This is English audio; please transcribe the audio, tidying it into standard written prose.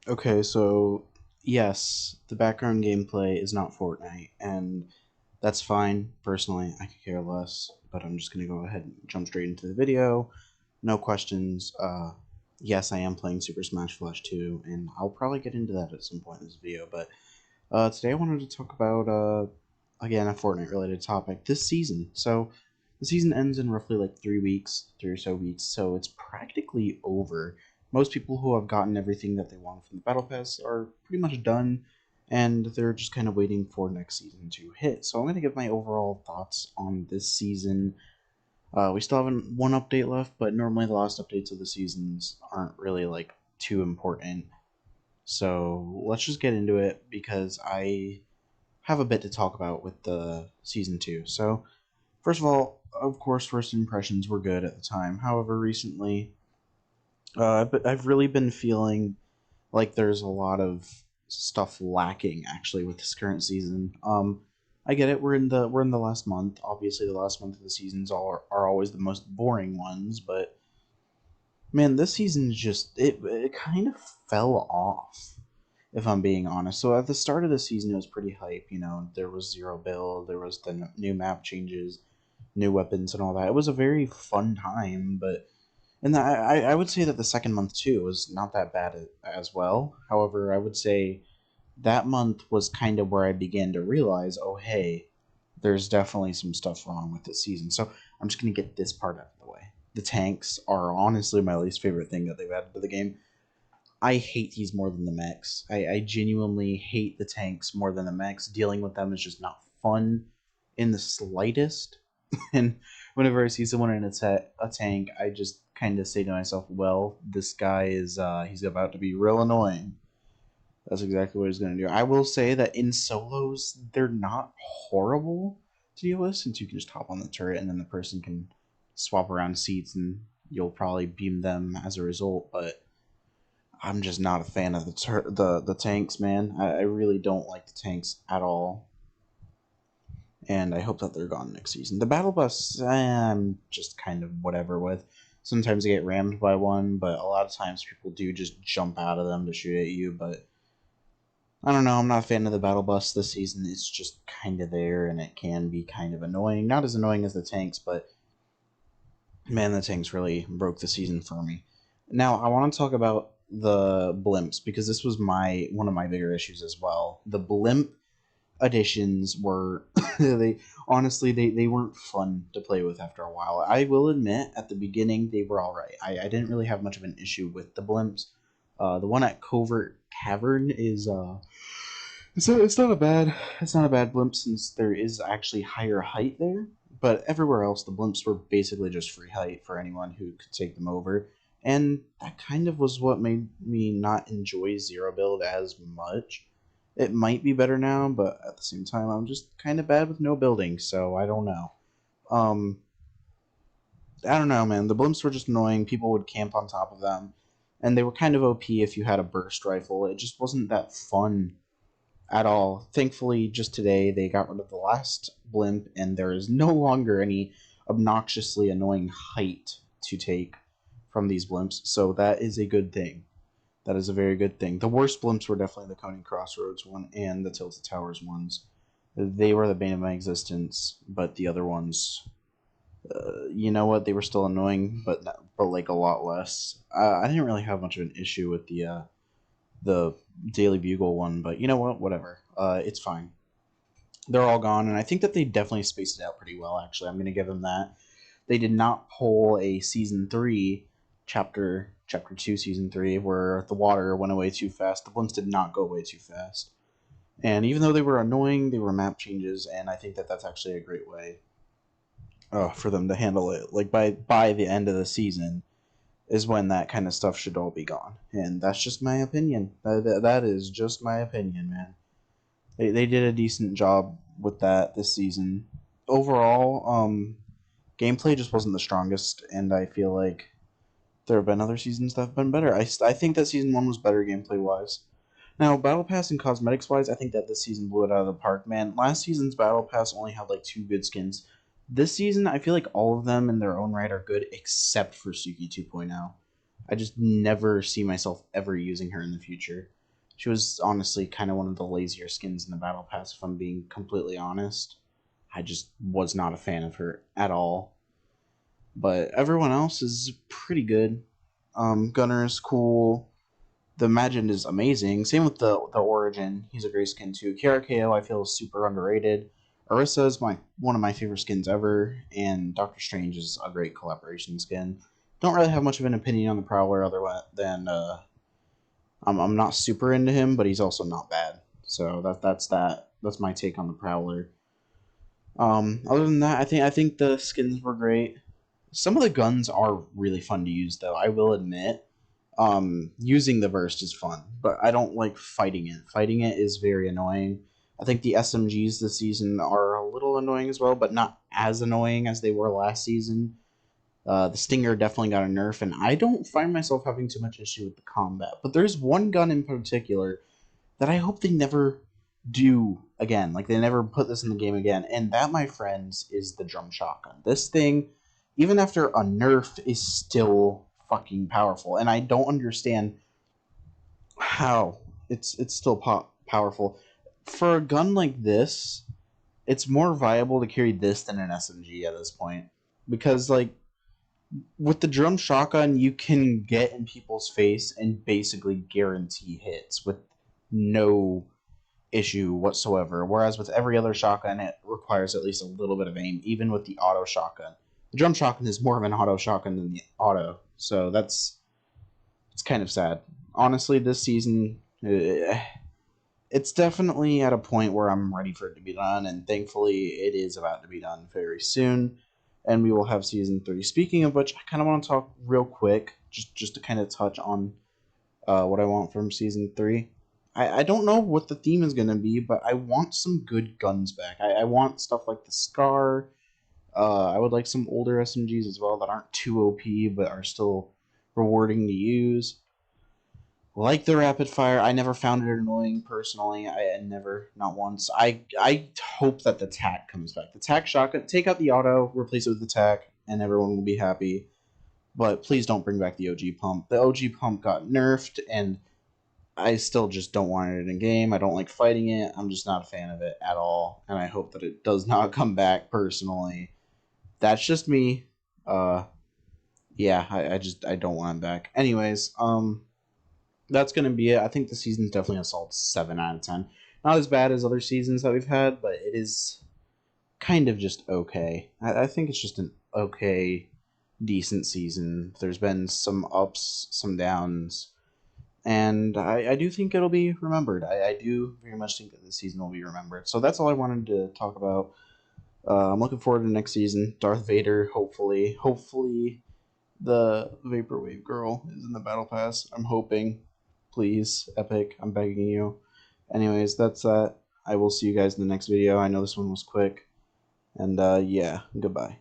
Okay, so yes, the background gameplay is not Fortnite, and that's fine. Personally, I could care less, but I'm just gonna go ahead and jump straight into the video. No questions. Yes, I am playing Super Smash Bros. 2, and I'll probably get into that at some point in this video, but today I wanted to talk about, again, a Fortnite-related topic, this season. So, the season ends in roughly like 3 weeks, 3 or so weeks, so it's practically over. Most people who have gotten everything that they want from the Battle Pass are pretty much done, and they're just kind of waiting for next season to hit. So I'm going to give my overall thoughts on this season. We still have one update left, but normally the last updates of the seasons aren't really like too important. So let's just get into it because I have a bit to talk about with the season 2. So first of all, of course, first impressions were good at the time. However, recently, I've really been feeling like there's a lot of stuff lacking actually with this current season. I get it. We're in the last month. Obviously, the last month of the seasons are always the most boring ones. But man, this season just it kind of fell off. If I'm being honest, so at the start of the season, it was pretty hype. You know, there was zero build, there was the new map changes, new weapons, and all that. It was a very fun time, but I would say that the second month too was not that bad as well. However, I would say that month was kind of where I began to realize, oh hey, there's definitely some stuff wrong with this season. So I'm just gonna get this part out of the way. The tanks are honestly my least favorite thing that they've added to the game. I hate these more than the mechs. I genuinely hate the tanks more than the mechs. Dealing with them is just not fun in the slightest. And whenever I see someone in a tank, I just kind of say to myself, "Well, this guy is he's about to be real annoying." That's exactly what he's going to do. I will say that in solos, they're not horrible to deal with, since you can just hop on the turret and then the person can swap around seats, and you'll probably beam them as a result. But I'm just not a fan of the tanks, man. I really don't like the tanks at all, and I hope that they're gone next season. The battle bus, I'm just kind of whatever with. Sometimes I get rammed by one, but a lot of times people do just jump out of them to shoot at you. But I don't know. I'm not a fan of the battle bus this season. It's just kind of there, and it can be kind of annoying. Not as annoying as the tanks, but man, the tanks really broke the season for me. Now I want to talk about the blimps because this was my one of my bigger issues as well. The blimp additions were they honestly they weren't fun to play with after a while. I will admit at the beginning they were all right. I didn't really have much of an issue with the blimps. The one at Covert Cavern is it's not a bad blimp since there is actually higher height there. But everywhere else, the blimps were basically just free height for anyone who could take them over, and that kind of was what made me not enjoy zero build as much. It might be better now, but at the same time, I'm just kind of bad with no building, so I don't know. Um, I don't know, man. The blimps were just annoying. People would camp on top of them, and they were kind of OP if you had a burst rifle. It just wasn't that fun at all. Thankfully, just today they got rid of the last blimp, and there is no longer any obnoxiously annoying height to take from these blimps. So that is a good thing. That is a very good thing. The worst blimps were definitely the Coney Crossroads one and the Tilted Towers ones. They were the bane of my existence, but the other ones, you know what? They were still annoying, but like a lot less. I didn't really have much of an issue with the Daily Bugle one, but you know what? Whatever. It's fine. They're all gone, and I think that they definitely spaced it out pretty well. Actually, I'm going to give them that. They did not pull a season 3 chapter 2 season 3 where the water went away too fast. The blimps did not go away too fast, and even though they were annoying, they were map changes, and I think that that's actually a great way for them to handle it. Like by the end of the season is when that kind of stuff should all be gone, and that's just my opinion. That is just my opinion, man. They did a decent job with that this season. Overall, gameplay just wasn't the strongest, and I feel like there have been other seasons that have been better. I think that season 1 was better gameplay wise. Now, Battle Pass and cosmetics wise, I think that this season blew it out of the park, man. Last season's Battle Pass only had like 2 good skins. This season, I feel like all of them in their own right are good, except for Suki 2.0. I just never see myself ever using her in the future. She was honestly kind of one of the lazier skins in the battle pass, if I'm being completely honest. I just was not a fan of her at all. But everyone else is pretty good. Gunner is cool. The Imagine is amazing. Same with the Origin. He's a great skin too. KRKO I feel is super underrated. Orisa is one of my favorite skins ever, and Doctor Strange is a great collaboration skin. Don't really have much of an opinion on the Prowler other than I'm not super into him, but he's also not bad. So that's my take on the Prowler. Other than that, I think the skins were great. Some of the guns are really fun to use, though. I will admit, using the burst is fun, but I don't like fighting it. Fighting it is very annoying. I think the SMGs this season are a little annoying as well, but not as annoying as they were last season. The Stinger definitely got a nerf, and I don't find myself having too much issue with the combat. But there's one gun in particular that I hope they never do again. Like, they never put this in the game again. And that, my friends, is the drum shotgun. This thing, even after a nerf, is still fucking powerful. And I don't understand how it's still powerful. For a gun like this, it's more viable to carry this than an SMG at this point. Because, like, with the drum shotgun, you can get in people's face and basically guarantee hits with no issue whatsoever. Whereas with every other shotgun, it requires at least a little bit of aim, even with the auto shotgun. The drum shotgun is more of an auto shotgun than the auto, so it's kind of sad. Honestly, this season, it's definitely at a point where I'm ready for it to be done, and thankfully, it is about to be done very soon. And we will have season 3. Speaking of which, I kind of want to talk real quick, just to kind of touch on what I want from season 3. I don't know what the theme is going to be, but I want some good guns back. I want stuff like the Scar. I would like some older SMGs as well that aren't too OP, but are still rewarding to use. Like the Rapid Fire, I never found it annoying personally. I never, not once. I hope that the TAC comes back. The TAC shotgun, take out the auto, replace it with the TAC, and everyone will be happy. But please don't bring back the OG pump. The OG pump got nerfed, and I still just don't want it in a game. I don't like fighting it. I'm just not a fan of it at all, and I hope that it does not come back personally. That's just me. Uh, yeah, I don't want it back. Anyways, that's gonna be it. I think the season's definitely a solid 7 out of 10. Not as bad as other seasons that we've had, but it is kind of just okay. I think it's just an okay, decent season. There's been some ups, some downs, and I do think it'll be remembered. I do very much think that this season will be remembered. So that's all I wanted to talk about. I'm looking forward to next season. Darth Vader, hopefully. Hopefully the Vaporwave girl is in the battle pass. I'm hoping. Please, Epic, I'm begging you. Anyways, that's that. I will see you guys in the next video. I know this one was quick. And yeah, goodbye.